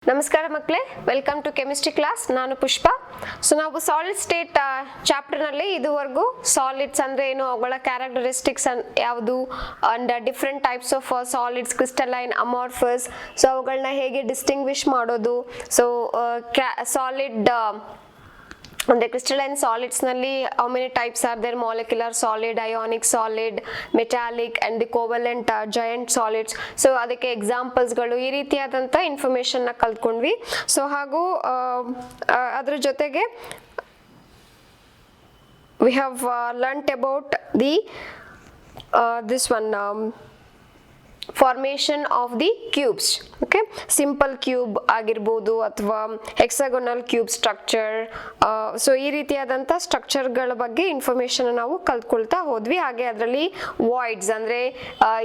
ನಮಸ್ಕಾರ ಮಕ್ಕಳೇ, welcome to chemistry class. ನಾನು ಪುಷ್ಪ. ಸೊ ನಾವು ಸಾಲಿಡ್ ಸ್ಟೇಟ್ ಚಾಪ್ಟರ್ ನಲ್ಲಿ ಇದುವರೆಗೂ ಸಾಲಿಡ್ಸ್ ಅಂದ್ರೆ ಏನು, ಅವುಗಳ ಕ್ಯಾರೆಕ್ಟರಿಸ್ಟಿಕ್ಸ್ ಯಾವುದು, and different types of solids, crystalline, amorphous, so ಅವುಗಳನ್ನ ಹೇಗೆ ಡಿಸ್ಟಿಂಗ್ವಿಶ್ ಮಾಡೋದು, ಸೊ ಸಾಲಿಡ್ ಅಂದ್ರೆ ಕ್ರಿಸ್ಟಲೈನ್ ಸಾಲಿಡ್ಸ್ ನಲ್ಲಿ how many types are there, molecular solid, ionic solid, metallic and the covalent joint solids. So ಅದಕ್ಕೆ ಎಕ್ಸಾಂಪಲ್ಸ್ ಗಳು, ಈ ರೀತಿಯಾದಂತ ಇನ್ಫಾರ್ಮೇಶನ್ ನ ಕಲ್ತ್ಕೊಂಡ್ವಿ. ಸೊ ಹಾಗೂ ಅದ್ರ ಜೊತೆಗೆ we have learnt about the this one formation of the cubes. Okay, simple cube ಆಗಿರಬಹುದು ಅಥವಾ ಹೆಕ್ಸಾಗೋನಲ್ ಕ್ಯೂಬ್ ಸ್ಟ್ರಕ್ಚರ್. ಸೊ ಈ ರೀತಿಯಾದಂಥ ಸ್ಟ್ರಕ್ಚರ್ಗಳ ಬಗ್ಗೆ ಇನ್ಫಾರ್ಮೇಶನ್ ನಾವು ಕಲ್ತ್ಕೊಳ್ತಾ ಹೋದ್ವಿ. ಹಾಗೆ ಅದರಲ್ಲಿ ವಾಯ್ಡ್ಸ್ ಅಂದ್ರೆ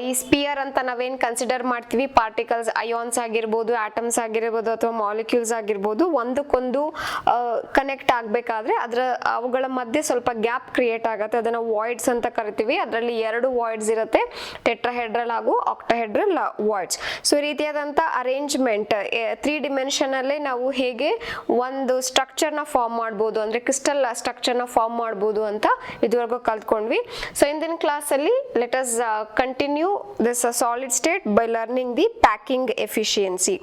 ಈ ಸ್ಪಿಯರ್ ಅಂತ ನಾವೇನ್ ಕನ್ಸಿಡರ್ ಮಾಡ್ತೀವಿ, ಪಾರ್ಟಿಕಲ್ಸ್, ಅಯಾನ್ಸ್ ಆಗಿರ್ಬೋದು, ಆಟಮ್ಸ್ ಆಗಿರ್ಬೋದು ಅಥವಾ ಮಾಲಿಕ್ಯೂಲ್ಸ್ ಆಗಿರ್ಬೋದು, ಒಂದಕ್ಕೊಂದು ಕನೆಕ್ಟ್ ಆಗ್ಬೇಕಾದ್ರೆ ಅವುಗಳ ಮಧ್ಯೆ ಸ್ವಲ್ಪ ಗ್ಯಾಪ್ ಕ್ರಿಯೇಟ್ ಆಗುತ್ತೆ. ಅದನ್ನ ವಾಯ್ಡ್ಸ್ ಅಂತ ಕರಿತೀವಿ. ಅದರಲ್ಲಿ ಎರಡು ವಾಯ್ಡ್ಸ್ ಇರುತ್ತೆ, ಟೆಟ್ರಾಹೆಡ್ರಲ್ ಹಾಗೂ ಆಕ್ಟಾಹೆಡ್ರಲ್ ವಾಯ್ಡ್ಸ್. ಸೊ ಈ ರೀತಿಯಾದಂಥ ಅರೇಂಜ್ಮೆಂಟ್ 3 ಡಿಮೆನ್ಷನ್ ಅಲ್ಲೇ ನಾವು ಹೇಗೆ ಒಂದು ಸ್ಟ್ರಕ್ಚರ್ ನ ಫಾರ್ಮ್ ಮಾಡಬಹುದು, ಅಂದ್ರೆ ಕ್ರಿಸ್ಟಲ್ ಸ್ಟ್ರಕ್ಚರ್ ನ ಫಾರ್ಮ್ ಮಾಡಬಹುದು ಅಂತ ಇದುವರೆಗೂ ಕಲ್ತ್ಕೊಂಡ್ವಿ. ಸೊ ಇಂದಿನ ಕ್ಲಾಸ್ ಅಲ್ಲಿ let us continue this solid state by learning the packing efficiency.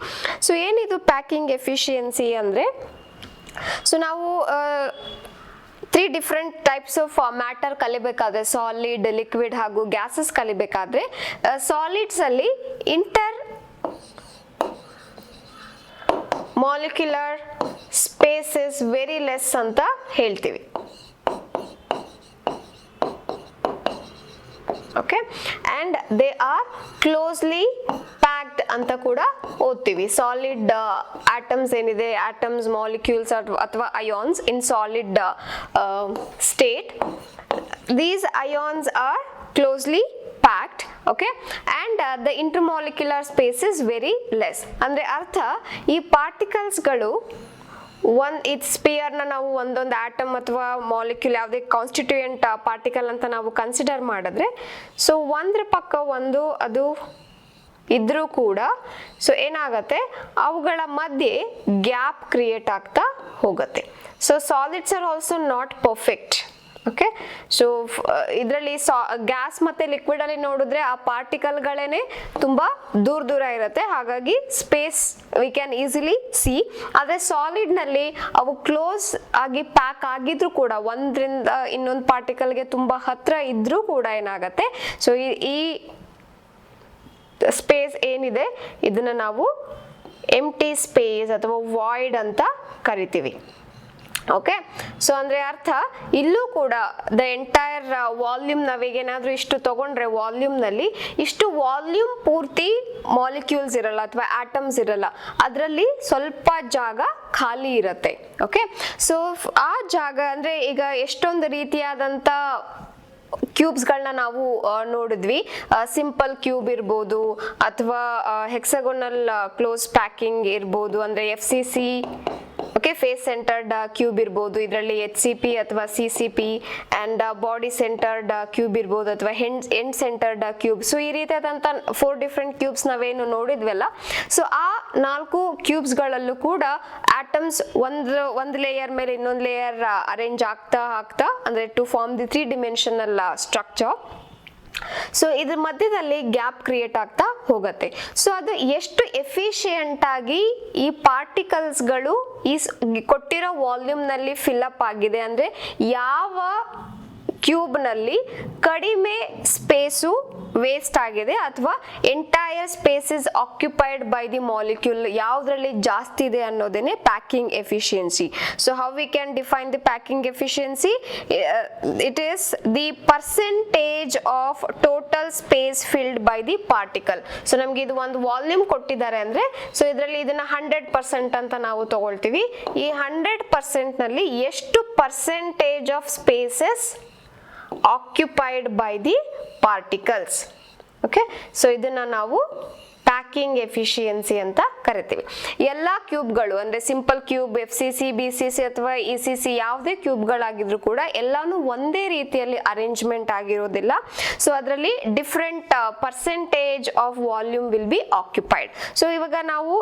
So ಏನಿದು ಪ್ಯಾಕಿಂಗ್ ಎಫಿಷಿಯನ್ಸಿ ಅಂದ್ರೆ, ಸೊ ನಾವು 3 ಡಿಫ್ರೆಂಟ್ ಟೈಪ್ಸ್ ಆಫ್ ಮ್ಯಾಟರ್ ಕಲಿಬೇಕಾದ್ರೆ, ಸಾಲಿಡ್, ಲಿಕ್ವಿಡ್ ಹಾಗೂ ಗ್ಯಾಸಸ್ ಕಲಿಬೇಕಾದ್ರೆ, ಸಾಲಿಡ್ಸ್ ಅಲ್ಲಿ intermolecular space is very less ಅಂತ ಹೇಳ್ತೀವಿ. Okay, and they are closely packed ಅಂತ ಕೂಡ ಓದ್ತೀವಿ. ಸಾಲಿಡ್ ಆಟಮ್ಸ್ ಏನಿದೆ, ಆಟಮ್ಸ್, ಮಾಲಿಕ್ಯೂಲ್ಸ್ ಅಥವಾ ions in solid state, these ions are closely packed. Okay, and the intermolecular space is very less. ಅಂದ್ರೆ ಅರ್ಥ, ಈ ಪಾರ್ಟಿಕಲ್ಸ್ ಗಳು ಇದು ಸ್ಪಿಯರ್ ನ ನಾವು ಒಂದೊಂದು ಆಟಮ್ ಅಥವಾ ಮಾಲಿಕ್ಯೂಲ್ ಯಾವುದೇ ಕಾನ್ಸ್ಟಿಟ್ಯೂಯೆಂಟ್ ಪಾರ್ಟಿಕಲ್ ಅಂತ ನಾವು ಕನ್ಸಿಡರ್ ಮಾಡಿದ್ರೆ, ಸೊ ಒಂದ್ರ ಪಕ್ಕ ಒಂದು ಅದು ಇದ್ರೂ ಕೂಡ ಸೊ ಏನಾಗತ್ತೆ, ಅವುಗಳ ಮಧ್ಯೆ ಗ್ಯಾಪ್ ಕ್ರಿಯೇಟ್ ಆಗ್ತಾ ಹೋಗುತ್ತೆ. So solids are also not perfect. Okay, so ಇದರಲ್ಲಿ ಗ್ಯಾಸ್ ಮತ್ತೆ ಲಿಕ್ವಿಡ್ ಅಲ್ಲಿ ನೋಡಿದ್ರೆ ಆ ಪಾರ್ಟಿಕಲ್ ಗಳೇನೆ ತುಂಬಾ ದೂರ ಇರುತ್ತೆ, ಹಾಗಾಗಿ space we can easily C. ಆದ್ರೆ ಸಾಲಿಡ್ ನಲ್ಲಿ ಅವು ಕ್ಲೋಸ್ ಆಗಿ ಪ್ಯಾಕ್ ಆಗಿದ್ರು ಕೂಡ, ಒಂದ್ರಿಂದ ಇನ್ನೊಂದು ಪಾರ್ಟಿಕಲ್ಗೆ ತುಂಬಾ ಹತ್ರ ಇದ್ರೂ ಕೂಡ ಏನಾಗತ್ತೆ, ಸೊ ಈ ಸ್ಪೇಸ್ ಏನಿದೆ ಇದನ್ನ ನಾವು ಎಂಪ್ಟಿ ಸ್ಪೇಸ್ ಅಥವಾ ವಾಯ್ಡ್ ಅಂತ ಕರಿತೀವಿ. ಓಕೆ, ಸೊ ಅಂದ್ರೆ ಅರ್ಥ, ಇಲ್ಲೂ ಕೂಡ ದ ಎಂಟೈರ್ ವಾಲ್ಯೂಮ್, ನಾವೀಗೇನಾದ್ರೂ ಇಷ್ಟು ತಗೊಂಡ್ರೆ ವಾಲ್ಯೂಮ್ ನಲ್ಲಿ ಇಷ್ಟು ವಾಲ್ಯೂಮ್ ಪೂರ್ತಿ ಮಾಲಿಕ್ಯೂಲ್ಸ್ ಇರಲ್ಲ ಅಥವಾ ಆಟಮ್ಸ್ ಇರಲ್ಲ, ಅದರಲ್ಲಿ ಸ್ವಲ್ಪ ಜಾಗ ಖಾಲಿ ಇರತ್ತೆ. ಓಕೆ, ಸೊ ಆ ಜಾಗ ಅಂದ್ರೆ ಈಗ ಎಷ್ಟೊಂದು ರೀತಿಯಾದಂತ ಕ್ಯೂಬ್ಸ್ ಗಳನ್ನ ನಾವು ನೋಡಿದ್ವಿ. ಸಿಂಪಲ್ ಕ್ಯೂಬ್ ಇರ್ಬೋದು ಅಥವಾ ಹೆಕ್ಸಾಗೋನಲ್ ಕ್ಲೋಸ್ ಪ್ಯಾಕಿಂಗ್ ಇರ್ಬೋದು, ಅಂದ್ರೆ FCC, okay, face centred cube ಇರ್ಬೋದು, ಇದರಲ್ಲಿ HCP ಅಥವಾ CCP, and body centred cube ಇರ್ಬೋದು ಅಥವಾ ಎಂಡ್ ಸೆಂಟರ್ಡ್ ಕ್ಯೂಬ್. ಸೊ ಈ ರೀತಿಯಾದಂತ 4 ಡಿಫ್ರೆಂಟ್ ಕ್ಯೂಬ್ಸ್ ನಾವೇನು ನೋಡಿದ್ವಲ್ಲ, ಸೊ ಆ 4 ಕ್ಯೂಬ್ಸ್ ಗಳಲ್ಲೂ ಕೂಡ ಆಟಮ್ಸ್ ಒಂದು ಲೇಯರ್ ಮೇಲೆ ಇನ್ನೊಂದು ಲೇಯರ್ ಅರೇಂಜ್ ಆಗ್ತಾ ಅಂದ್ರೆ to form the 3 dimensional structure. So ಇದ್ರ ಮಧ್ಯದಲ್ಲಿ ಗ್ಯಾಪ್ ಕ್ರಿಯೇಟ್ ಆಗ್ತಾ ಹೋಗುತ್ತೆ. ಸೊ ಅದು ಎಷ್ಟು ಎಫಿಷಿಯಂಟ್ ಆಗಿ ಈ ಪಾರ್ಟಿಕಲ್ಸ್ ಗಳು ಈ ಕೊಟ್ಟಿರೋ ವಾಲ್ಯೂಮ್ ನಲ್ಲಿ ಫಿಲ್ಅಪ್ ಆಗಿದೆ, ಅಂದ್ರೆ ಯಾವ ಕ್ಯೂಬ್ ನಲ್ಲಿ ಕಡಿಮೆ ಸ್ಪೇಸು ವೇಸ್ಟ್ ಆಗಿದೆ ಅಥವಾ entire space is occupied by the molecule, ಯಾವ್ದ್ರಲ್ಲಿ ಜಾಸ್ತಿ ಇದೆ ಅನ್ನೋದೇನೆ packing efficiency. So how we can define the packing efficiency? It is the percentage of total space filled by the particle. So ನಮ್ಗೆ ಇದು ಒಂದು volume ಕೊಟ್ಟಿದ್ದಾರೆ ಅಂದ್ರೆ, ಸೊ ಇದರಲ್ಲಿ ಇದನ್ನ 100% ಅಂತ ನಾವು ತಗೊಳ್ತೀವಿ. ಈ 100% ನಲ್ಲಿ ಎಷ್ಟು percentage of spaces occupied by the particles. Okay, so ಇದನ್ನ ನಾವು ಪ್ಯಾಕಿಂಗ್ ಎಫಿಷಿಯನ್ಸಿ ಅಂತ ಕರಿತೀವಿ. ಎಲ್ಲಾ ಕ್ಯೂಬ್ಗಳು ಅಂದ್ರೆ ಸಿಂಪಲ್ ಕ್ಯೂಬ್, FCC, BCC ಅಥವಾ ECC ಯಾವುದೇ ಕ್ಯೂಬ್ಗಳಾಗಿದ್ರು ಕೂಡ ಎಲ್ಲಾನು ಒಂದೇ ರೀತಿಯಲ್ಲಿ ಅರೇಂಜ್ಮೆಂಟ್ ಆಗಿರೋದಿಲ್ಲ. ಸೊ ಅದರಲ್ಲಿ different percentage of volume will be occupied. So ಇವಾಗ ನಾವು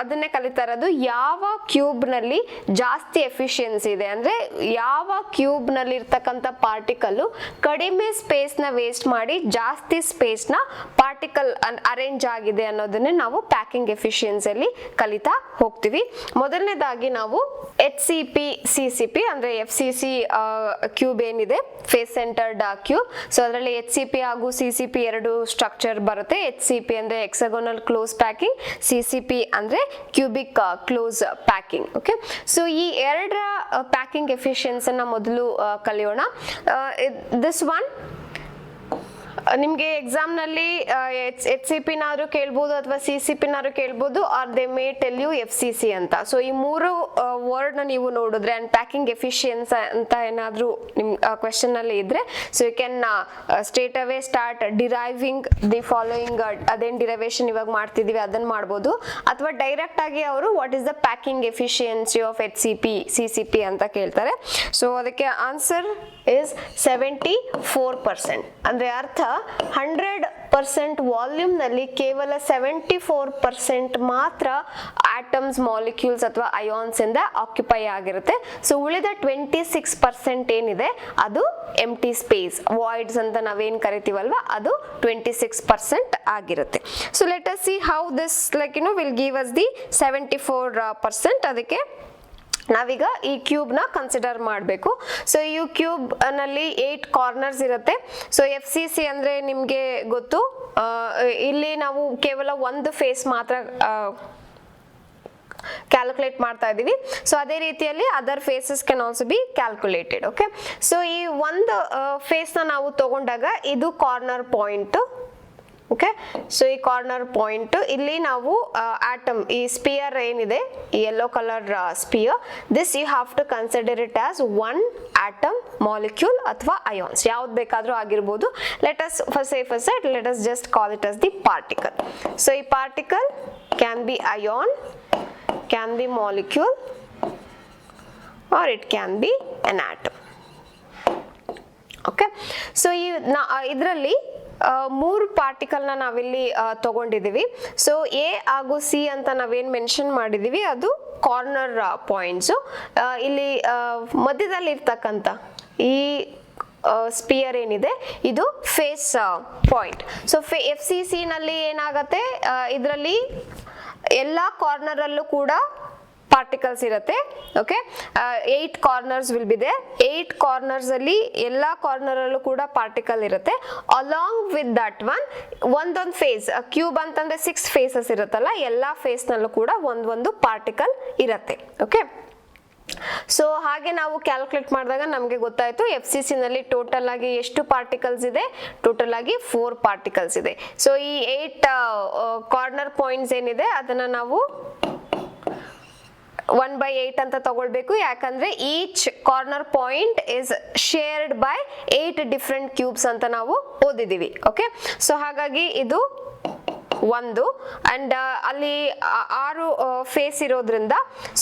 ಅದನ್ನೇ ಕಲಿತಾ ಇರೋದು ಯಾವ ಕ್ಯೂಬ್ ನಲ್ಲಿ ಜಾಸ್ತಿ ಎಫಿಷಿಯನ್ಸಿ ಇದೆ, ಅಂದ್ರೆ ಯಾವ ಕ್ಯೂಬ್ ನಲ್ಲಿ ಇರ್ತಕ್ಕಂಥ ಪಾರ್ಟಿಕಲ್ ಕಡಿಮೆ ಸ್ಪೇಸ್ ನ ವೇಸ್ಟ್ ಮಾಡಿ ಜಾಸ್ತಿ ಸ್ಪೇಸ್ ನ ಪಾರ್ಟಿಕಲ್ ಅರೇಂಜ್ ಆಗಿದೆ ಅನ್ನೋದನ್ನೇ ನಾವು ಪ್ಯಾಕಿಂಗ್ ಎಫಿಷಿಯನ್ಸಿಯಲ್ಲಿ ಕಲಿತಾ ಹೋಗ್ತೀವಿ. ಮೊದಲನೇದಾಗಿ ನಾವು HCP, CCP ಅಂದ್ರೆ FCC ಕ್ಯೂಬ್ ಏನಿದೆ, ಫೇಸ್ ಸೆಂಟರ್ಡ್ ಕ್ಯೂಬ್. ಸೊ ಅದರಲ್ಲಿ HCP ಹಾಗೂ CCP ಎರಡು ಸ್ಟ್ರಕ್ಚರ್ ಬರುತ್ತೆ. HCP ಅಂದ್ರೆ ಹೆಕ್ಸಾಗೋನಲ್ ಕ್ಲೋಸ್ ಪ್ಯಾಕಿಂಗ್, CCP ಅಂದ್ರೆ cubic close packing. Okay, so ಈ ಎರಡರ ಪ್ಯಾಕಿಂಗ್ ಎಫಿಷಿಯನ್ಸಿ ಅನ್ನ ಮೊದಲು ಕಲಿಯೋಣ. ದಿಸ್ ಒನ್ ನಿಮ್ಗೆ ಎಕ್ಸಾಮ್ ನಲ್ಲಿ HCP ನಾದ್ರು ಕೇಳ್ಬೋದು ಅಥವಾ CCP ನಾದ್ರು ಕೇಳ್ಬೋದು, or they may tell you FCC ಅಂತ. ಸೊ ಈ ಮೂರು ವರ್ಡ್ ನ ನೀವು ನೋಡಿದ್ರೆ ಅಂಡ್ ಪ್ಯಾಕಿಂಗ್ ಎಫಿಷಿಯನ್ಸಿ ಅಂತ ಏನಾದ್ರು ನಿಮ್ ಕ್ವೆಶ್ಚನ್ ಅಲ್ಲಿ ಇದ್ರೆ, so you can straight away start deriving the following. ಅದೇನ್ ಡಿರೈವೇಶನ್ ಇವಾಗ ಮಾಡ್ತಿದೀವಿ ಅದನ್ನ ಮಾಡ್ಬೋದು, ಅಥವಾ ಡೈರೆಕ್ಟ್ ಆಗಿ ಅವರು what is the packing efficiency of HCP, CCP ಅಂತ ಕೇಳ್ತಾರೆ. ಸೊ ಅದಕ್ಕೆ ಆನ್ಸರ್ ಇಸ್ 74%. ಅಂದ್ರೆ ಅರ್ಥ 100% ವಾಲ್ಯೂಮ್ ನಲ್ಲಿ ಕೇವಲ 74% ಮಾತ್ರ ಆಟಮ್ಸ್, ಮಾಲಿಕ್ಯೂಲ್ಸ್ ಅಥವಾ ಅಯಾನ್ಸ್ ಇಂದ ಆಕ್ಯುಪೈ ಆಗಿರುತ್ತೆ. ಸೊ ಉಳಿದ 26% ಏನಿದೆ ಅದು ಎಂಟಿ ಸ್ಪೇಸ್, ವಾಯ್ಡ್ಸ್ ಅಂತ ನಾವೇನ್ ಕರಿತೀವಲ್ವಾ, ಅದು 26% ಆಗಿರುತ್ತೆ. So let us see how this will give us the 74%. ಅದಕ್ಕೆ ನಾವೀಗ ಈ ಕ್ಯೂಬ್ ನ ಕನ್ಸಿಡರ್ ಮಾಡಬೇಕು. ಸೊ ಈ ಕ್ಯೂಬ್ ನಲ್ಲಿ 8 ಕಾರ್ನರ್ಸ್ ಇರುತ್ತೆ. ಸೊ FCC ಅಂದ್ರೆ ನಿಮ್ಗೆ ಗೊತ್ತು, ಇಲ್ಲಿ ನಾವು ಕೇವಲ ಒಂದು ಫೇಸ್ ಮಾತ್ರ ಕ್ಯಾಲ್ಕುಲೇಟ್ ಮಾಡ್ತಾ ಇದೀವಿ. ಸೊ ಅದೇ ರೀತಿಯಲ್ಲಿ other faces can also be calculated. Okay, so ಈ ಒಂದು ಫೇಸ್ ನ ನಾವು ತಗೊಂಡಾಗ ಇದು ಕಾರ್ನರ್ ಪಾಯಿಂಟ್. ಓಕೆ, ಸೊ ಈ ಕಾರ್ನರ್ ಪಾಯಿಂಟ್ ಇಲ್ಲಿ ನಾವು ಆಟಮ್, ಈ ಸ್ಪಿಯರ್ ಏನಿದೆ, ಈ yellow colour sphere, this you have to consider it as one atom, molecule ಅಥವಾ ಅಯಾನ್ಸ್, ಯಾವ್ದು ಬೇಕಾದ್ರೂ ಆಗಿರ್ಬೋದು. Let us let us just call it as the particle. So ಈ particle can be ion, can be molecule, or it can be an atom. Okay, so ಇದರಲ್ಲಿ ಮೂರು particle ನ ನಾವಿಲ್ಲಿ ತಗೊಂಡಿದೀವಿ. So A ಹಾಗೂ C ಅಂತ ನಾವೇನ್ ಮೆನ್ಷನ್ ಮಾಡಿದೀವಿ ಅದು ಕಾರ್ನರ್ ಪಾಯಿಂಟ್ಸ್. ಇಲ್ಲಿ ಮಧ್ಯದಲ್ಲಿ ಇರ್ತಕ್ಕಂಥ ಈ ಸ್ಪಿಯರ್ ಏನಿದೆ ಇದು ಫೇಸ್ ಪಾಯಿಂಟ್. ಸೊ FCC ನಲ್ಲಿ ಏನಾಗತ್ತೆ, ಇದರಲ್ಲಿ ಎಲ್ಲಾ ಕಾರ್ನರ್ ಅಲ್ಲೂ ಕೂಡ ಪಾರ್ಟಿಕಲ್ಸ್ ಇರುತ್ತೆ. Okay, 8 corners will be there. 8 corners ಅಲ್ಲಿ ಎಲ್ಲಾ ಕಾರ್ನರ್ ಅಲ್ಲೂ ಕೂಡ ಪಾರ್ಟಿಕಲ್ ಇರುತ್ತೆ. ಅಲಾಂಗ್ ವಿತ್ ದಟ್ ಒಂದೊಂದು ಫೇಸ್, ಕ್ಯೂಬ್ ಅಂತಂದ್ರೆ 6 ಫೇಸಸ್ ಇರುತ್ತಲ್ಲ, ಎಲ್ಲಾ ಫೇಸ್ ನಲ್ಲೂ ಕೂಡ ಒಂದೊಂದು ಪಾರ್ಟಿಕಲ್ ಇರುತ್ತೆ. ಓಕೆ, ಸೊ ಹಾಗೆ ನಾವು ಕ್ಯಾಲ್ಕುಲೇಟ್ ಮಾಡಿದಾಗ ನಮಗೆ ಗೊತ್ತಾಯ್ತು FCC ನಲ್ಲಿ ಟೋಟಲ್ ಆಗಿ ಎಷ್ಟು ಪಾರ್ಟಿಕಲ್ಸ್ ಇದೆ, ಟೋಟಲ್ ಆಗಿ 4 ಪಾರ್ಟಿಕಲ್ಸ್ ಇದೆ. ಸೊ ಈ 8 ಕಾರ್ನರ್ ಪಾಯಿಂಟ್ಸ್ ಏನಿದೆ ಅದನ್ನ ನಾವು 1/8 ಅಂತ ತಗೊಳ್ಬೇಕು. ಯಾಕಂದ್ರೆ each corner point is shared by 8 different cubes ಅಂತ ನಾವು ಓದಿದೀವಿ. ಓಕೆ, ಸೊ ಹಾಗಾಗಿ ಇದು 1 ಅಂಡ್ ಅಲ್ಲಿ 6 ಫೇಸ್ ಇರೋದ್ರಿಂದ,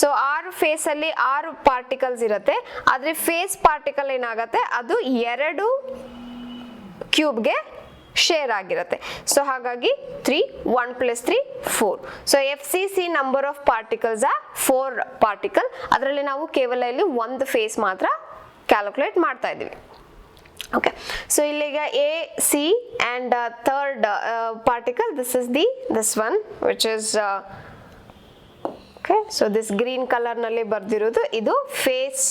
ಸೊ 6 ಫೇಸ್ ಅಲ್ಲಿ 6 ಪಾರ್ಟಿಕಲ್ಸ್ ಇರುತ್ತೆ. ಆದ್ರೆ ಫೇಸ್ ಪಾರ್ಟಿಕಲ್ ಏನಾಗತ್ತೆ, ಅದು 2 ಕ್ಯೂಬ್ಗೆ ಶೇರ್ ಆಗಿರುತ್ತೆ. ಸೊ ಹಾಗಾಗಿ 3, 1 + 3 4. So FCC number of particles 4 particle. ಅದರಲ್ಲಿ ನಾವು ಕೇವಲ ಇಲ್ಲಿ ಒಂದು ಫೇಸ್ ಮಾತ್ರ ಕ್ಯಾಲ್ಕುಲೇಟ್ ಮಾಡ್ತಾ ಇದೀವಿ. ಓಕೆ, ಸೊ ಇಲ್ಲಿಗ A, C and third particle, this one which is okay, so this green color ನಲ್ಲಿ ಬರ್ದಿರೋದು ಇದು ಫೇಸ್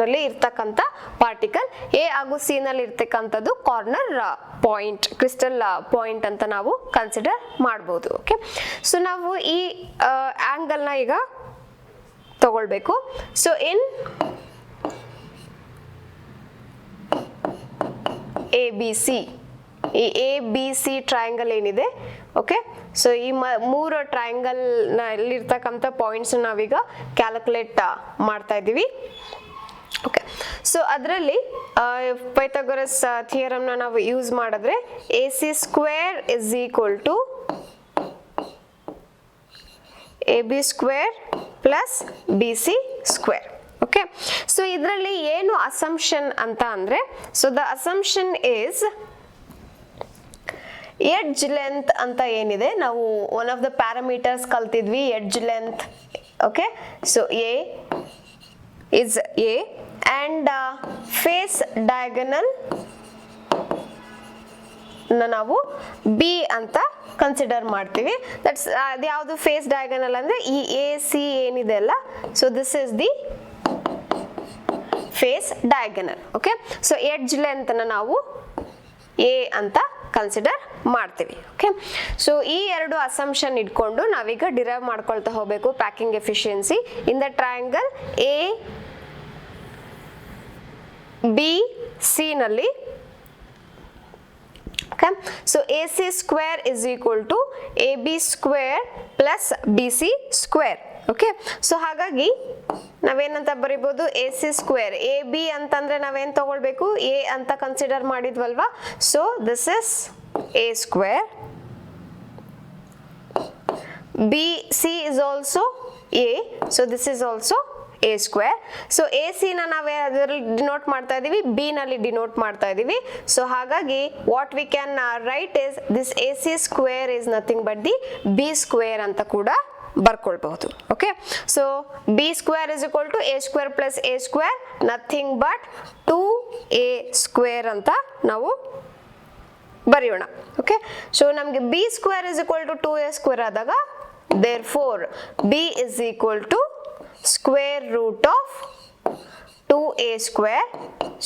ನಲ್ಲಿ ಇರ್ತಕ್ಕಂಥ ಪಾರ್ಟಿಕಲ್. A ಹಾಗೂ C ನಲ್ಲಿ ಇರ್ತಕ್ಕಂಥದ್ದು ಕಾರ್ನರ್ ಪಾಯಿಂಟ್, ಕ್ರಿಸ್ಟಲ್ ಪಾಯಿಂಟ್ ಅಂತ ನಾವು ಕನ್ಸಿಡರ್ ಮಾಡಬಹುದು. ಓಕೆ, ಸೊ ನಾವು ಈ ಆಂಗಲ್ ನ ಈಗ ತಗೊಳ್ಬೇಕು. ಸೊ ಇನ್ ABC, ಈ ABC ಟ್ರಯಾಂಗಲ್ ಏನಿದೆ, ಓಕೆ, ಸೊ ಈ 3 ಟ್ರಯಾಂಗಲ್ ನಲ್ಲಿ ಇರ್ತಕ್ಕಂಥ ಪಾಯಿಂಟ್ಸ್ ನಾವೀಗ ಕ್ಯಾಲ್ಕುಲೇಟ್ ಮಾಡ್ತಾ ಇದೀವಿ. ಓಕೆ, ಸೊ ಅದರಲ್ಲಿ ಪೈಥಾಗರಸ್ ಥಿಯರಮ್ನ ನಾವು ಯೂಸ್ ಮಾಡಿದ್ರೆ AC square is equal to AB square plus BC square. Okay, so ಇದರಲ್ಲಿ ಏನು ಅಸಂಪ್ಷನ್ ಅಂತ ಅಂದ್ರೆ, so the assumption is edge length ಅಂತ ಏನಿದೆ, ನಾವು ಒನ್ ಆಫ್ ದ ಪ್ಯಾರಾಮೀಟರ್ಸ್ ಕಲ್ತಿದ್ವಿ edge length. Okay, so A is A and face diagonal ನಾವು B ಅಂತ ಕನ್ಸಿಡರ್ ಮಾಡ್ತೀವಿ. ದಟ್ಸ್ ಅದು ಯಾವುದು ಫೇಸ್ ಡಯಾಗನಲ್ ಅಂದ್ರೆ ಈ AC ಏನಿದೆ ಅಲ್ಲ, so this is the face diagonal. Okay, so edge length ನಾವು A ಅಂತ ಕನ್ಸಿಡರ್ ಮಾಡ್ತೀವಿ. ಓಕೆ, ಸೊ ಈ ಎರಡು ಅಸಂಪ್ಷನ್ ಇಟ್ಕೊಂಡು ನಾವೀಗ ಡಿರೈವ್ ಮಾಡ್ಕೊಳ್ತಾ ಹೋಗ್ಬೇಕು packing efficiency in the triangle ABC ನಲ್ಲಿ. Okay, so AC square is equal to AB square plus BC square. Okay, so ಹಾಗಾಗಿ ನಾವೇನಂತ ಬರಿಬಹುದು, AC ಸ್ಕ್ವೇರ್ AB ಅಂತಂದ್ರೆ ನಾವೇನ್ ತಗೊಳ್ಬೇಕು, A ಅಂತ ಕನ್ಸಿಡರ್ ಮಾಡಿದ್ವಲ್ವಾ. So this is A square, BC is also A, so this is also A square. So AC ನ ನಾವೇ ಅದರಲ್ಲಿ ಡಿನೋಟ್ ಮಾಡ್ತಾ ಇದೀವಿ, B ನಲ್ಲಿ ಡಿನೋಟ್ ಮಾಡ್ತಾ ಇದೀವಿ. ಸೊ ಹಾಗಾಗಿ what we can write is this AC square is nothing but the B square ಅಂತ ಕೂಡ ಬರ್ಕೊಳ್ಬಹುದು. Okay, so B square is equal to A square plus A square, nothing but 2A square ಅಂತ ನಾವು ಬರೆಯೋಣ. Okay, so ನಮಗೆ B square is equal to 2A square ಆದಾಗ therefore B is equal to square root of 2A square.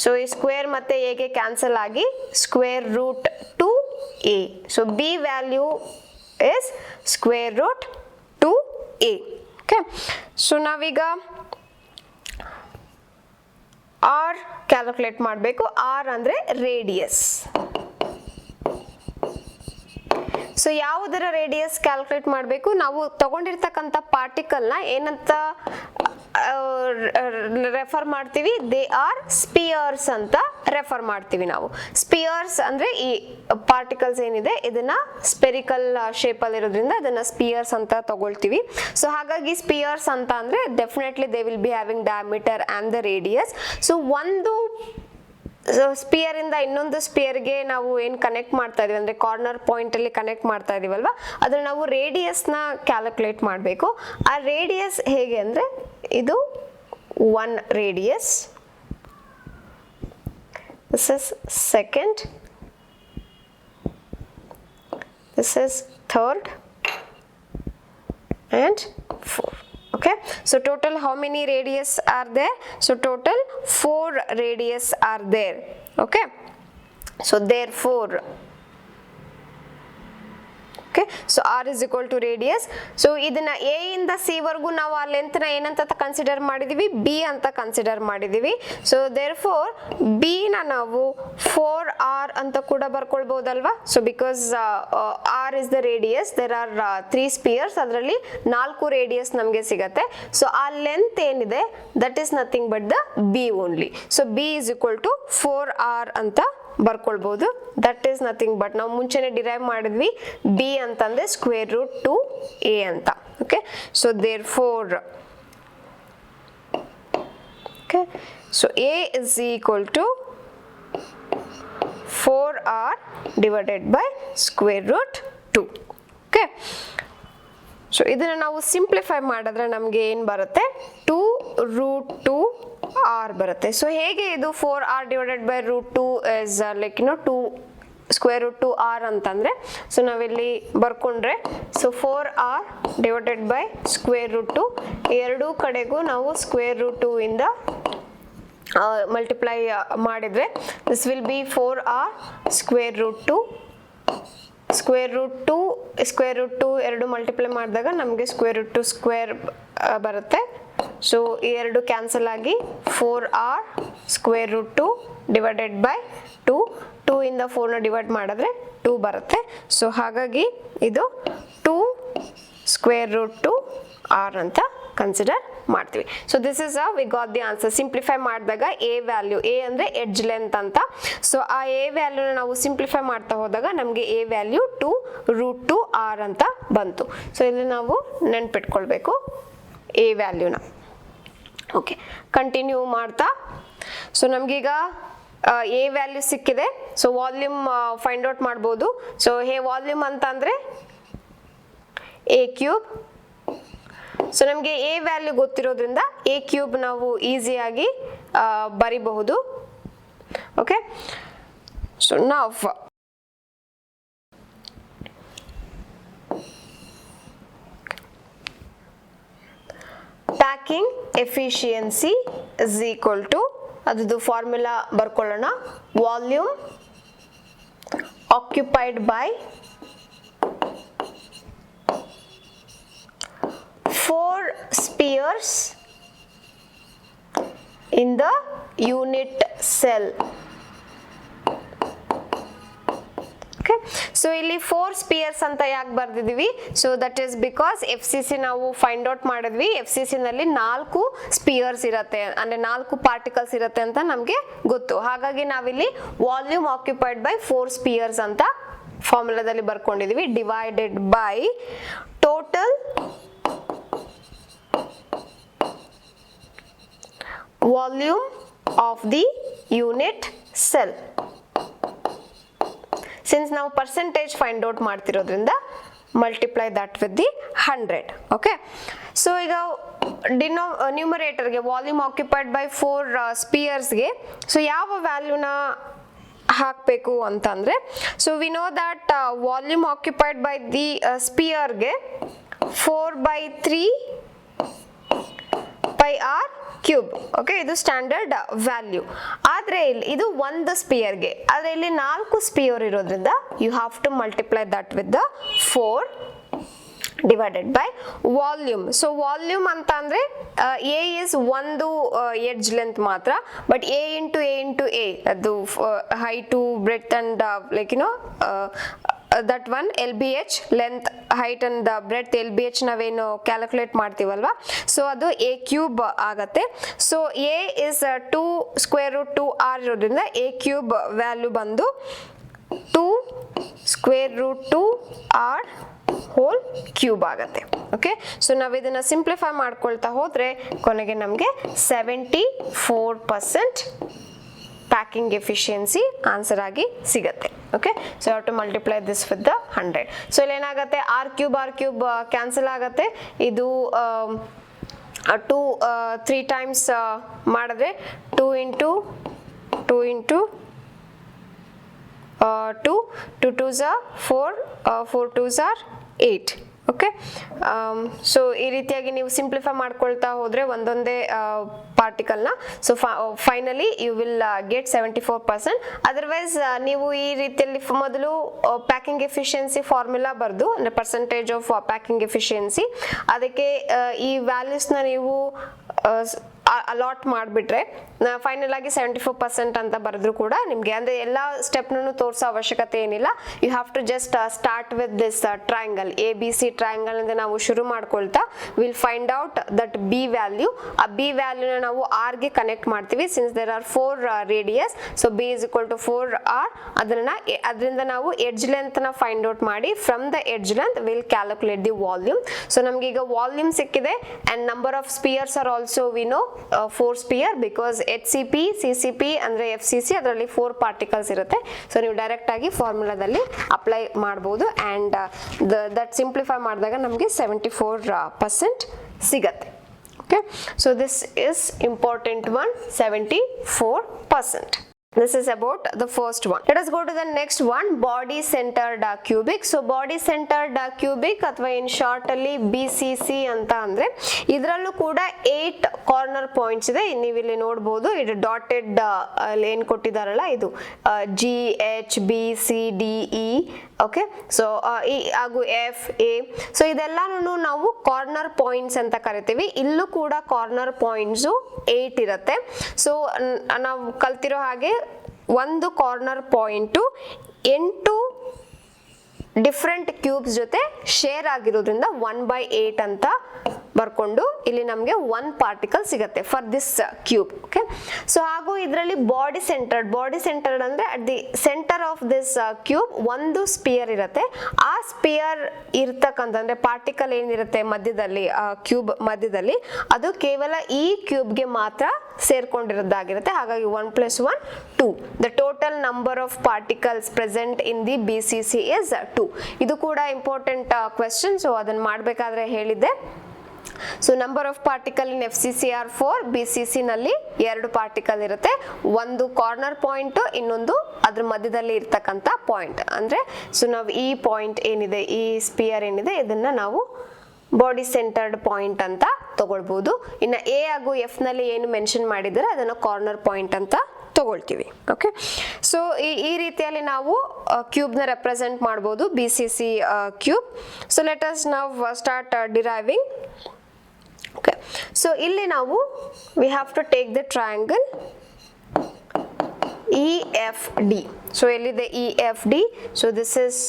So ಈ square ಮತ್ತೆ A ಗೆ cancel ಆಗಿ square root 2A. So B value is square root 2A. Okay, so ನಾವೀಗ R calculate ಮಾಡಬೇಕು. R ಅಂದ್ರೆ radius. So ಯಾವುದರ radius calculate ಮಾಡಬೇಕು, ನಾವು ತಗೊಂಡಿರ್ತಕ್ಕಂಥ ಪಾರ್ಟಿಕಲ್ನ ಏನಂತ ರೆಫರ್ ಮಾಡ್ತೀವಿ, ದೇ ಆರ್ ಸ್ಪಿಯರ್ಸ್ ಅಂತ ರೆಫರ್ ಮಾಡ್ತೀವಿ ನಾವು. ಸ್ಪಿಯರ್ಸ್ ಅಂದ್ರೆ ಈ ಪಾರ್ಟಿಕಲ್ಸ್ ಏನಿದೆ ಇದನ್ನ ಸ್ಪೆರಿಕಲ್ ಶೇಪ್ ಅಲ್ಲಿ ಇರೋದ್ರಿಂದ ಅದನ್ನ ಸ್ಪಿಯರ್ಸ್ ಅಂತ ತಗೊಳ್ತೀವಿ. ಸೊ ಹಾಗಾಗಿ ಸ್ಪಿಯರ್ಸ್ ಅಂತ ಅಂದ್ರೆ definitely they will be having diameter and the radius. So ಒಂದು ಸ್ಪಿಯರ್ ಇಂದ ಇನ್ನೊಂದು ಸ್ಪಿಯರ್ಗೆ ನಾವು ಏನ್ ಕನೆಕ್ಟ್ ಮಾಡ್ತಾ ಇದೀವಿ ಅಂದ್ರೆ ಕಾರ್ನರ್ ಪಾಯಿಂಟ್ ಅಲ್ಲಿ ಕನೆಕ್ಟ್ ಮಾಡ್ತಾ ಇದೀವಲ್ವಾ, ಅದ್ರ ನಾವು ರೇಡಿಯಸ್ ನ ಕ್ಯಾಲ್ಕುಲೇಟ್ ಮಾಡಬೇಕು. ಆ ರೇಡಿಯಸ್ ಹೇಗೆ ಅಂದ್ರೆ ಇದು 1 radius, this is second, this is third and fourth. Okay, so total how many radius are there? So total 4 radius are there. Okay, so therefore, okay, so R is equal to radius. So ಇದನ್ನ A ಇಂದ C ವರೆಗೂ ನಾವು ಆ length ನ ಏನಂತ consider ಮಾಡಿದೀವಿ, B ಅಂತ consider ಮಾಡಿದೀವಿ. ಸೊ therefore B ನ ನಾವು 4R ಅಂತ ಕೂಡ ಬರ್ಕೊಳ್ಬಹುದಲ್ವಾ. So because R is the radius, there are 3 spheres, ಅದರಲ್ಲಿ 4 ರೇಡಿಯಸ್ ನಮಗೆ ಸಿಗತ್ತೆ. ಸೊ ಆ ಲೆಂತ್ ಏನಿದೆ that is nothing but the B only. So B is equal to 4R ಅಂತ ಬರ್ಕೊಳ್ಬಹುದು. ದಟ್ ಈಸ್ ನಥಿಂಗ್ ಬಟ್ ನಾವು ಮುಂಚೆನೆ ಡಿರೈವ್ ಮಾಡಿದ್ವಿ B ಅಂತಂದ್ರೆ ಸ್ಕ್ವೇರ್ ರೂಟ್ 2A ಅಂತ. Okay, so therefore, okay, so A is equal to 4R divided by square root 2. Okay, so ಇದನ್ನ ನಾವು simplify ಮಾಡಿದ್ರೆ ನಮಗೆ ಏನ್ ಬರುತ್ತೆ, 2 ರೂಟ್ 2R ಬರುತ್ತೆ. ಸೊ ಹೇಗೆ ಇದು 4R divided by root 2 is like 2 square root 2R ಅಂತಂದ್ರೆ, ಸೊ ನಾವಿಲ್ಲಿ ಬರ್ಕೊಂಡ್ರೆ so 4R divided by square root 2, ಎರಡೂ ಕಡೆಗೂ ನಾವು ಸ್ಕ್ವೇರ್ ರೂಟ್ 2 ಇಂದ ಮಲ್ಟಿಪ್ಲೈ ಮಾಡಿದ್ರೆ this will be 4R square root 2 square root 2 ಎರಡು ಮಲ್ಟಿಪ್ಲೈ ಮಾಡಿದಾಗ ನಮಗೆ ಸ್ಕ್ವೇರ್ ರೂಟ್ 2 ಸ್ಕ್ವೇರ್ ಬರುತ್ತೆ. ಸೊ ಈ ಎರಡು ಕ್ಯಾನ್ಸಲ್ ಆಗಿ 4R square root 2 divided by 2 ಇಂದ 4 ನ ಡಿವೈಡ್ ಮಾಡಿದ್ರೆ 2 ಬರುತ್ತೆ. ಸೊ ಹಾಗಾಗಿ ಇದು 2 ಸ್ಕ್ವೇರ್ ರೂಟ್ 2R ಅಂತ ಕನ್ಸಿಡರ್ ಮಾಡ್ತೀವಿ. So this is we got the answer. Simplify ಮಾಡಿದಾಗ ಎ ವ್ಯಾಲ್ಯೂ, ಎ ಅಂದ್ರೆ ಎಡ್ಜ್ ಲೆಂತ್ ಅಂತ. ಸೊ ಆ ಎ ವ್ಯಾಲ್ಯೂನ ನಾವು ಸಿಂಪ್ಲಿಫೈ ಮಾಡ್ತಾ ಹೋದಾಗ ನಮಗೆ ಎ ವ್ಯಾಲ್ಯೂ 2√2r ಅಂತ ಬಂತು. ಸೊ ಇಲ್ಲಿ ನಾವು ನೆನ್ಪಿಟ್ಕೊಳ್ಬೇಕು ಎ ವ್ಯಾಲ್ಯೂನ. ಓಕೆ, ಕಂಟಿನ್ಯೂ ಮಾಡ್ತಾ. ಸೊ ನಮ್ಗೀಗ ಎ ವ್ಯಾಲ್ಯೂ ಸಿಕ್ಕಿದೆ. ಸೊ ವಾಲ್ಯೂಮ್ ಫೈಂಡ್ ಔಟ್ ಮಾಡ್ಬೋದು. ಸೊ ವಾಲ್ಯೂಮ್ ಅಂತ ಅಂದ್ರೆ ಎ ಕ್ಯೂಬ್. ಸೊ ನಮಗೆ ಎ ವ್ಯಾಲ್ಯೂ ಗೊತ್ತಿರೋದ್ರಿಂದ ಎ ಕ್ಯೂಬ್ ನಾವು ಈಸಿಯಾಗಿ ಬರಿಬಹುದು. ಓಕೆ, ಸೊ ನಾವ್ packing efficiency is equal to, ಅದದು ಫಾರ್ಮುಲಾ ಬರ್ಕೊಳ್ಳೋಣ, volume occupied by 4 spheres in the unit cell. Okay, so ಇಲ್ಲಿ 4 spheres ಅಂತ ಯಾಕೆ ಬರ್ದಿದೀವಿ? So that is because FCC ನಾವು ಫೈಂಡ್ ಔಟ್ ಮಾಡಿದ್ವಿ, FCC ನಲ್ಲಿ 4 ಸ್ಪಿಯರ್ಸ್ ಇರುತ್ತೆ, ಅಂದ್ರೆ 4 ಪಾರ್ಟಿಕಲ್ಸ್ ಇರುತ್ತೆ ಅಂತ ನಮಗೆ ಗೊತ್ತು. ಹಾಗಾಗಿ ನಾವಿಲ್ಲಿ ವಾಲ್ಯೂಮ್ ಆಕ್ಯುಪೈಡ್ ಬೈ 4 ಸ್ಪಿಯರ್ಸ್ ಅಂತ ಫಾರ್ಮುಲಾದಲ್ಲಿ ಬರ್ಕೊಂಡಿದೀವಿ, divided by total volume of the unit cell. Since ನಾವು percentage find out ಮಾಡ್ತಿರೋದ್ರಿಂದ multiply that with the 100. Okay, so ಈಗ ನ್ಯೂಮರೇಟರ್ ಗೆ ವಾಲ್ಯೂಮ್ ಆಕ್ಯುಪೈಡ್ ಬೈ 4 ಸ್ಪಿಯರ್ಸ್ ಗೆ ಸೊ ಯಾವ ವ್ಯಾಲ್ಯೂನ ಹಾಕಬೇಕು ಅಂತಂದ್ರೆ, so we know that volume occupied by the sphere ಗೆ 4/3 pi r ಕ್ಯೂಬ್. ಓಕೆ, ಇದು ಸ್ಟ್ಯಾಂಡರ್ಡ್ ವ್ಯಾಲ್ಯೂ. ಆದ್ರೆ ಇದು ಒಂದು ಸ್ಪಿಯರ್ ಗೆ, ಆದ್ರೆ ಇಲ್ಲಿ 4 ಸ್ಪಿಯರ್ ಇರೋದ್ರಿಂದ you have to multiply that with the 4 divided by volume. So volume ಅಂತ ಅಂದ್ರೆ ಎ ಇಸ್ ಒಂದು ಎಡ್ಜ್ ಲೆಂತ್ ಮಾತ್ರ, ಬಟ್ ಎ ಇಂಟು ಎ ಅದು height breadth and like you know that one LBH, length, height and breadth, LBH ನಾವೇನು calculate ಮಾಡ್ತೀವಲ್ವಾ, so ಅದು a cube ಆಗತ್ತೆ. So a is 2 square root 2r ಇರೋದ್ರಿಂದ a cube value ಬಂದು 2 square root 2r whole cube ಆಗತ್ತೆ. Okay, so ನಾವು ಇದನ್ನ simplify ಮಾಡ್ಕೊಳ್ತಾ ಹೋದ್ರೆ ಕೊನೆಗೆ ನಮಗೆ 74% ಪ್ಯಾಕಿಂಗ್ ಎಫಿಷಿಯನ್ಸಿ ಆನ್ಸರ್ ಆಗಿ ಸಿಗತ್ತೆ. Okay, so have to multiply this with the 100. So ಇಲ್ಲಿ ಏನಾಗುತ್ತೆ, ಆರ್ ಕ್ಯೂಬ್ ಕ್ಯಾನ್ಸಲ್ ಆಗತ್ತೆ. ಇದು 3 ಟೈಮ್ಸ್ ಮಾಡಿದ್ರೆ 2 into 2 2 2s are 4 4 2s are 8. Okay, so ಈ ರೀತಿಯಾಗಿ ನೀವು ಸಿಂಪ್ಲಿಫೈ ಮಾಡ್ಕೊಳ್ತಾ ಹೋದ್ರೆ ಒಂದೊಂದೇ ಪಾರ್ಟಿಕಲ್ನ, so finally you will get 74%. Otherwise ನೀವು ಈ ರೀತಿಯಲ್ಲಿ ಮೊದಲು ಪ್ಯಾಕಿಂಗ್ ಎಫಿಷಿಯನ್ಸಿ ಫಾರ್ಮುಲಾ ಬರೆದು, ಅಂದ್ರೆ ಪರ್ಸೆಂಟೇಜ್ ಆಫ್ ಪ್ಯಾಕಿಂಗ್ ಎಫಿಷಿಯನ್ಸಿ, ಅದಕ್ಕೆ ಈ ವ್ಯಾಲ್ಯೂಸ್ನ ನೀವು ಅಲಾಟ್ ಮಾಡಿಬಿಟ್ರೆ ಫೈನಲ್ ಆಗಿ 74% ಅಂತ ಬರೆದ್ರು ಕೂಡ ನಿಮಗೆ, ಅಂದ್ರೆ ಎಲ್ಲ ಸ್ಟೆಪ್ನೂ ತೋರಿಸೋ ಅವಶ್ಯಕತೆ ಏನಿಲ್ಲ. You have to just start with this triangle, ABC triangle ಇಂದ ನಾವು ಶುರು ಮಾಡ್ಕೊಳ್ತಾ will find out that B value. ಆ ಬಿ ವ್ಯಾಲ್ಯೂನ ನಾವು ಆರ್ ಗೆ ಕನೆಕ್ಟ್ ಮಾಡ್ತೀವಿ, since there are 4 radius. So B is equal to 4r. ಅದರಿಂದ ನಾವು ಎಡ್ಜ್ ಲೆಂತ್ ನ ಫೈಂಡ್ ಔಟ್ ಮಾಡಿ from the edge length will calculate the volume. So ನಮ್ಗೆ ಈಗ ವಾಲ್ಯೂಮ್ ಸಿಕ್ಕಿದೆ, and number of spheres are also we know 4 sphere, because HCP CCP ಅಂದ್ರೆ FCC ಅದರಲ್ಲಿ 4 particles ಇರುತ್ತೆ. ಸೊ ನೀವು ಡೈರೆಕ್ಟ್ ಆಗಿ ಫಾರ್ಮುಲಾದಲ್ಲಿ ಅಪ್ಲೈ ಮಾಡಬಹುದು, ಅಂಡ್ ದಟ್ ಸಿಂಪ್ಲಿಫೈ ಮಾಡಿದಾಗ ನಮಗೆ 74% ಸಿಗತ್ತೆ. Okay, so this is important one, 74%. This is about the first one. Let us go to the next one, body centered cubic. So body centered cubic ಅಥವಾ in short ಅಲ್ಲಿ BCC ಅಂತ ಅಂದ್ರೆ ಇದರಲ್ಲೂ ಕೂಡ 8 corner points ಇದೆ. ನೀವು ಇಲ್ಲಿ ನೋಡಬಹುದು, ಇದು ಡಾಟೆಡ್ ಅಲ್ಲಿ ಏನ್ ಕೊಟ್ಟಿದಾರಲ್ಲ ಇದು GHBCDE. ಓಕೆ, ಸೊ ಹಾಗೂ FA. ಸೊ ಇದೆಲ್ಲಾನು ನಾವು ಕಾರ್ನರ್ ಪಾಯಿಂಟ್ಸ್ ಅಂತ ಕರಿತೀವಿ. ಇಲ್ಲೂ ಕೂಡ ಕಾರ್ನರ್ ಪಾಯಿಂಟ್ಸ್ 8 ಇರುತ್ತೆ. ಸೊ ನಾವು ಕಲ್ತಿರೋ ಹಾಗೆ ಒಂದು ಕಾರ್ನರ್ ಪಾಯಿಂಟ್ 8 ಡಿಫ್ರೆಂಟ್ ಕ್ಯೂಬ್ಸ್ ಜೊತೆ ಶೇರ್ ಆಗಿರೋದ್ರಿಂದ 1/8 ಅಂತ ಬರ್ಕೊಂಡು ಇಲ್ಲಿ ನಮಗೆ 1 ಪಾರ್ಟಿಕಲ್ ಸಿಗುತ್ತೆ for this cube. Okay, so ಹಾಗೂ ಇದರಲ್ಲಿ ಬಾಡಿ ಸೆಂಟರ್ಡ್ ಅಂದ್ರೆ at the centre of this cube ಒಂದು ಸ್ಪಿಯರ್ ಇರುತ್ತೆ. ಆ ಸ್ಪಿಯರ್ ಇರ್ತಕ್ಕಂಥ ಅಂದ್ರೆ ಪಾರ್ಟಿಕಲ್ ಏನಿರುತ್ತೆ ಮಧ್ಯದಲ್ಲಿ, ಕ್ಯೂಬ್ ಮಧ್ಯದಲ್ಲಿ, ಅದು ಕೇವಲ ಈ ಕ್ಯೂಬ್ಗೆ ಮಾತ್ರ ಸೇರ್ಕೊಂಡಿರೋದಾಗಿರುತ್ತೆ. ಹಾಗಾಗಿ 1 + 1 2. The total number of particles present in the BCC is 2. ಇದು ಕೂಡ ಇಂಪಾರ್ಟೆಂಟ್ ಕ್ವೆಶ್ಚನ್, ಸೊ ಅದನ್ನ ಮಾಡಬೇಕಾದ್ರೆ ಹೇಳಿದ್ದೆ. So number of particle in FCC are 4, BCC ನಲ್ಲಿ 2 ಪಾರ್ಟಿಕಲ್ ಇರುತ್ತೆ. ಒಂದು ಕಾರ್ನರ್ ಪಾಯಿಂಟ್, ಇನ್ನೊಂದು ಅದ್ರ ಮಧ್ಯದಲ್ಲಿ ಇರ್ತಕ್ಕಂಥ ಪಾಯಿಂಟ್. ಅಂದ್ರೆ ಸೊ ನಾವು ಈ ಪಾಯಿಂಟ್ ಏನಿದೆ, ಈ ಸ್ಪಿಯರ್ ಏನಿದೆ, ಇದನ್ನ ನಾವು ಬಾಡಿ ಸೆಂಟರ್ಡ್ ಪಾಯಿಂಟ್ ಅಂತ ತಗೊಳ್ಬಹುದು. ಇನ್ನು A ಹಾಗೂ F ನಲ್ಲಿ ಏನು ಮೆನ್ಷನ್ ಮಾಡಿದರೆ ಅದನ್ನ ಕಾರ್ನರ್ ಪಾಯಿಂಟ್ ಅಂತ ತಗೊಳ್ತೀವಿ. ಓಕೆ, ಸೊ ಈ ರೀತಿಯಲ್ಲಿ ನಾವು ಕ್ಯೂಬ್ ನ ರೆಪ್ರೆಸೆಂಟ್ ಮಾಡಬಹುದು, BCC cube. So let us now start deriving. Okay, so ಇಲ್ಲಿ ನಾವು we have to take the triangle EFD. So ಎಲ್ಲಿದೆ EFD? So this is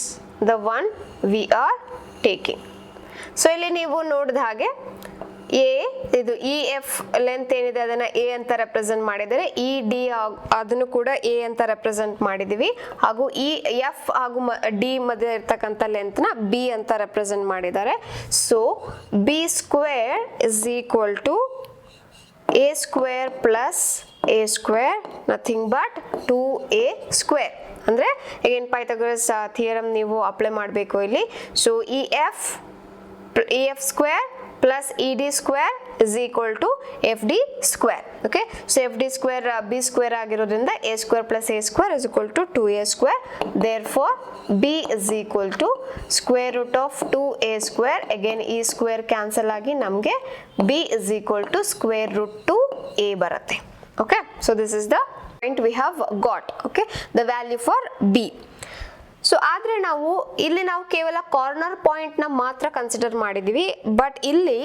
the one we are taking. So ಇಲ್ಲಿ ನೀವು ನೋಡಿದ ಹಾಗೆ ಇದು EF ಲೆಂತ್ ಏನಿದೆ ಅದನ್ನ A ಅಂತ ರೆಪ್ರೆಸೆಂಟ್ ಮಾಡಿದರೆ, ED ಅದನ್ನು ಕೂಡ A ಅಂತ ರೆಪ್ರೆಸೆಂಟ್ ಮಾಡಿದೀವಿ, ಹಾಗೂ EF ಹಾಗೂ D ಮಧ್ಯೆ ಇರ್ತಕ್ಕಂಥ ಲೆಂತ್ ನ B ಅಂತ ರೆಪ್ರೆಸೆಂಟ್ ಮಾಡಿದ್ದಾರೆ. So B² = A² + A², nothing but 2A². ಅಂದ್ರೆ ಅಗೇನ್ ಪೈಥಾಗರಸ್ ಥಿಯರಮ್ ನೀವು ಅಪ್ಲೈ ಮಾಡಬೇಕು ಇಲ್ಲಿ. So EF² + ED² = FD². Okay, so FD² B² ಆಗಿರೋದ್ರಿಂದ A² + A² = 2A². Therefore B = √2A². Again ಈ ಸ್ಕ್ವೇರ್ ಕ್ಯಾನ್ಸಲ್ ಆಗಿ ನಮಗೆ B = √2A ಬರುತ್ತೆ. Okay, so this is the point we have got. Okay, the value for B. So ಆದ್ರೆ ಇಲ್ಲಿ ನಾವು ಕೇವಲ corner point ನ ಮಾತ್ರ ಕನ್ಸಿಡರ್ ಮಾಡಿದೀವಿ. ಬಟ್ ಇಲ್ಲಿ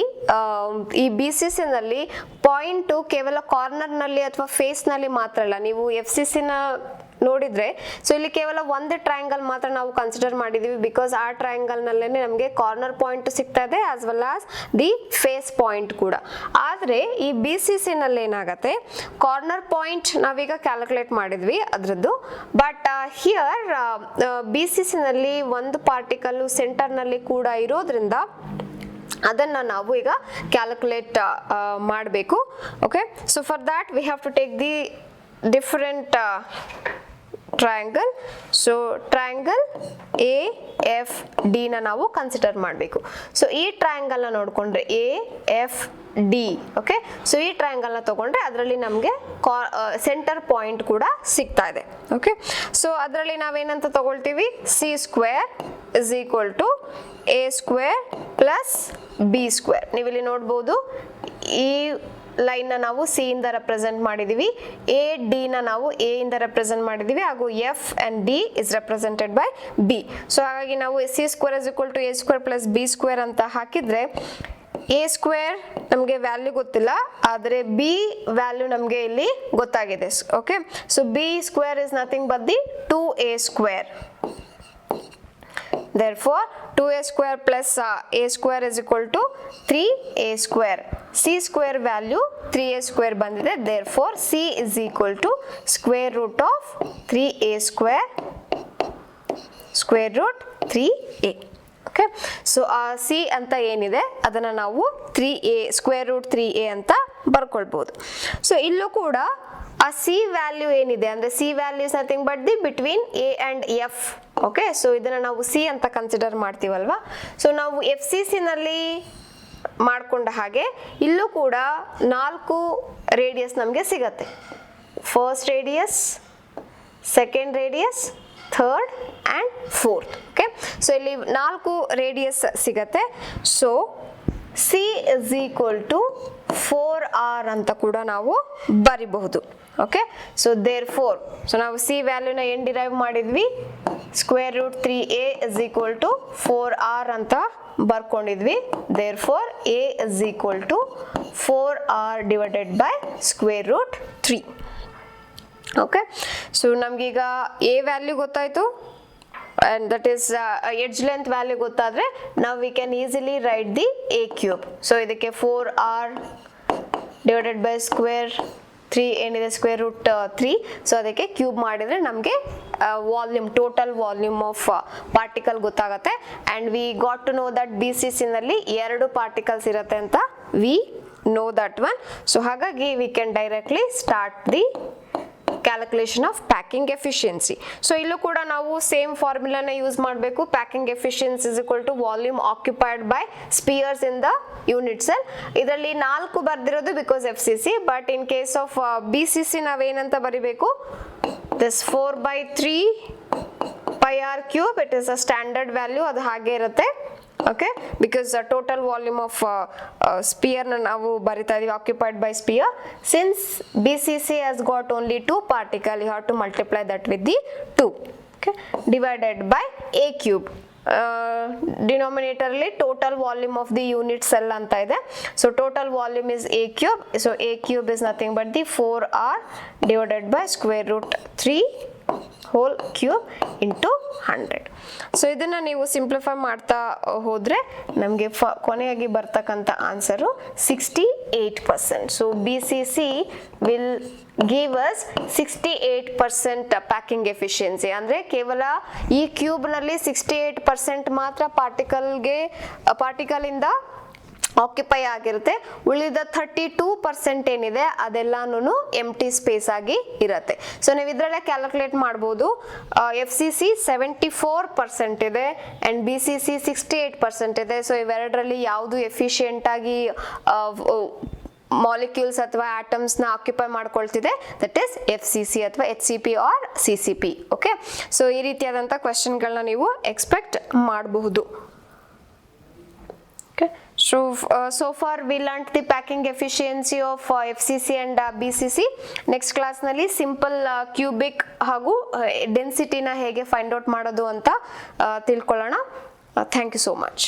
ಈ BCC ನಲ್ಲಿ ಪಾಯಿಂಟ್ ಕೇವಲ ಕಾರ್ನರ್ ನಲ್ಲಿ ಅಥವಾ ಫೇಸ್ ನಲ್ಲಿ ಮಾತ್ರ ಅಲ್ಲ. ನೀವು FCC ನ ನೋಡಿದ್ರೆ ಸೊ ಇಲ್ಲಿ ಕೇವಲ ಒಂದು ಟ್ರಯಾಂಗಲ್ ಮಾತ್ರ ನಾವು ಕನ್ಸಿಡರ್ ಮಾಡಿದೀವಿ, ಬಿಕಾಸ್ ಆ ಟ್ರಯಾಂಗಲ್ ನಲ್ಲೇ ನಮಗೆ ಕಾರ್ನರ್ ಪಾಯಿಂಟ್ ಸಿಗ್ತಾ ಇದೆ as well as the face point ಕೂಡ. ಆದ್ರೆ ಈ BCC ನಲ್ಲಿ ಏನಾಗತ್ತೆ, ಕಾರ್ನರ್ ಪಾಯಿಂಟ್ ನಾವೀಗ ಕ್ಯಾಲ್ಕುಲೇಟ್ ಮಾಡಿದ್ವಿ ಅದ್ರದ್ದು, ಬಟ್ ಹಿಯರ್ BCC ನಲ್ಲಿ ಒಂದು ಪಾರ್ಟಿಕಲ್ ಸೆಂಟರ್ ನಲ್ಲಿ ಕೂಡ ಇರೋದ್ರಿಂದ ಅದನ್ನ ನಾವು ಈಗ ಕ್ಯಾಲ್ಕುಲೇಟ್ ಮಾಡಬೇಕು. Okay, so for that we have to take the different triangle. So triangle AFD ನ ನಾವು ಕನ್ಸಿಡರ್ ಮಾಡಬೇಕು. ಸೊ ಈ ಟ್ರಯಾಂಗಲ್ ನ ನೋಡ್ಕೊಂಡ್ರೆ AFD. ಓಕೆ, ಸೊ ಈ ಟ್ರಯಾಂಗಲ್ ನ ತಗೊಂಡ್ರೆ ಅದರಲ್ಲಿ ನಮಗೆ ಸೆಂಟರ್ ಪಾಯಿಂಟ್ ಕೂಡ ಸಿಗ್ತಾ ಇದೆ. ಓಕೆ, ಸೊ ಅದರಲ್ಲಿ ನಾವೇನಂತ ತಗೊಳ್ತೀವಿ, C² = A² + B². ನೀವಿಲ್ಲಿ ನೋಡ್ಬೋದು ಈ ಲೈನ್ ನ ನಾವು C ಇಂದ ರೆಪ್ರೆಸೆಂಟ್ ಮಾಡಿದೀವಿ, AD ನ ನಾವು A ಇಂದ ರೆಪ್ರೆಸೆಂಟ್ ಮಾಡಿದೀವಿ, ಹಾಗೂ F and D is represented by B. So ಹಾಗಾಗಿ ನಾವು C² = A² + B² ಅಂತ ಹಾಕಿದ್ರೆ A² ನಮಗೆ ವ್ಯಾಲ್ಯೂ ಗೊತ್ತಿಲ್ಲ, ಆದರೆ B ವ್ಯಾಲ್ಯೂ ನಮಗೆ ಇಲ್ಲಿ ಗೊತ್ತಾಗಿದೆ. Okay, so B² is nothing but the 2A². Therefore 2A² + A² = 3A². C² value 3A² ಬಂದಿದೆ. Therefore C = √3A², √3A. Okay, so C ಅಂತ ಏನಿದೆ ಅದನ್ನ ನಾವು 3A √3A ಅಂತ ಬರ್ಕೊಳ್ಬಹುದು. ಸೊ ಇಲ್ಲೂ ಕೂಡ ಆ C ವ್ಯಾಲ್ಯೂ ಏನಿದೆ ಅಂದ್ರೆ C value is nothing but the between A and F. Okay, so ಇದನ್ನ ನಾವು C ಅಂತ ಕನ್ಸಿಡರ್ ಮಾಡ್ತೀವಲ್ವಾ. ಸೊ ನಾವು FCC ನಲ್ಲಿ ಮಾಡ್ಕೊಂಡ ಹಾಗೆ ಇಲ್ಲೂ ಕೂಡ 4 ರೇಡಿಯಸ್ ನಮಗೆ ಸಿಗತ್ತೆ. First radius, second radius, third and fourth. Okay, so ಇಲ್ಲಿ 4 ರೇಡಿಯಸ್ ಸಿಗತ್ತೆ. ಸೊ C = 4R ಅಂತ ಕೂಡ ನಾವು ಬರಿಬಹುದು. ಓಕೆ, ಸೊ therefore ಸೊ ನಾವು C ವ್ಯಾಲ್ಯೂನ ಏನು ಡಿರೈವ್ ಮಾಡಿದ್ವಿ, √3A = 4R ಅಂತ ಬರ್ಕೊಂಡಿದ್ವಿ. therefore A = 4R / √3. Okay, so ನಮ್ಗೀಗ A ವ್ಯಾಲ್ಯೂ ಗೊತ್ತಾಯ್ತು, and that is edge length value ಗೊತ್ತಾದ್ರೆ now we can easily write the a cube. So ಇದಕ್ಕೆ 4r divided by square 3 ಏನಿದೆ ಸ್ಕ್ವೇರ್ ರೂಟ್ 3. ಸೊ ಅದಕ್ಕೆ cube ಮಾಡಿದ್ರೆ ನಮಗೆ volume total volume of particle ಗೊತ್ತಾಗುತ್ತೆ. And we got to know that B C C ನಲ್ಲಿ 2 particles ಇರುತ್ತೆ ಅಂತ we know that one. So ಹಾಗಾಗಿ we can directly start the calculation of packing efficiency. So ಇಲ್ಲೂ ಕೂಡ ನಾವು ಸೇಮ್ ಫಾರ್ಮುಲಾನ use ಮಾಡಬೇಕು. Packing efficiency is equal to volume occupied by spheres in the unit cell. ಇದರಲ್ಲಿ 4 ಬರ್ದಿರೋದು because F C C, but in case of B C C ನಾವೇನಂತ ಬರಿಬೇಕು, this 4/3 pi r cube, it is a standard value, ಅದು ಹಾಗೆ ಇರುತ್ತೆ. Okay, because total volume of sphere ನಾವು ಬರಿತಾ ಇದೀವಿ occupied by sphere. Since B C C has got only 2 particle, you have to multiply that with the 2. Okay, divided by A cube. Denominator ಅಲ್ಲಿ total volume of the unit cell ಅಂತ ಇದೆ. So total volume is A cube. So A cube is nothing but the 4r divided by square root 3 whole cube into 100. So ಇದನ್ನ ನೀವು simplify ಮಾಡ್ತಾ ಹೋದ್ರೆ ನಮಗೆ ಕೊನೆಯಾಗಿ ಬರ್ತಕ್ಕಂಥ answer 68%. So B C C will give us 68% packing efficiency. ಅಂದ್ರೆ ಕೇವಲ ಈ cube ನಲ್ಲಿ 68% ಮಾತ್ರ ಪಾರ್ಟಿಕಲ್ ಇಂದ ಆಕ್ಯುಪೈ ಆಗಿರುತ್ತೆ. ಉಳಿದ 32% ಏನಿದೆ ಅದೆಲ್ಲಾನು ಎಂಟಿ ಸ್ಪೇಸ್ ಆಗಿ ಇರುತ್ತೆ. ಸೊ ನೀವು ಇದರಲ್ಲೇ ಕ್ಯಾಲ್ಕುಲೇಟ್ ಮಾಡ್ಬೋದು. ಎಫ್ ಸಿ ಸಿ 74% ಇದೆ ಅಂಡ್ ಬಿ ಸಿ ಸಿ 68% ಇದೆ. ಸೊ ಇವೆರಡರಲ್ಲಿ ಯಾವುದು ಎಫಿಷಿಯೆಂಟ್ ಆಗಿ ಮಾಲಿಕ್ಯೂಲ್ಸ್ ಅಥವಾ ಆಟಮ್ಸ್ ನ ಆಕ್ಯುಪೈ ಮಾಡ್ಕೊಳ್ತಿದೆ, that is F C C ಅಥವಾ H C P or C C P. Okay, so ಈ ರೀತಿಯಾದಂಥ ಕ್ವೆಶನ್ಗಳನ್ನ ನೀವು ಎಕ್ಸ್ಪೆಕ್ಟ್ ಮಾಡಬಹುದು. So far we learnt the packing efficiency of FCC and BCC. Next class ನಲ್ಲಿ simple cubic ಹಾಗೂ ಡೆನ್ಸಿಟಿನ ಹೇಗೆ ಫೈಂಡ್ ಔಟ್ ಮಾಡೋದು ಅಂತ ತಿಳ್ಕೊಳ್ಳೋಣ. Thank you so much.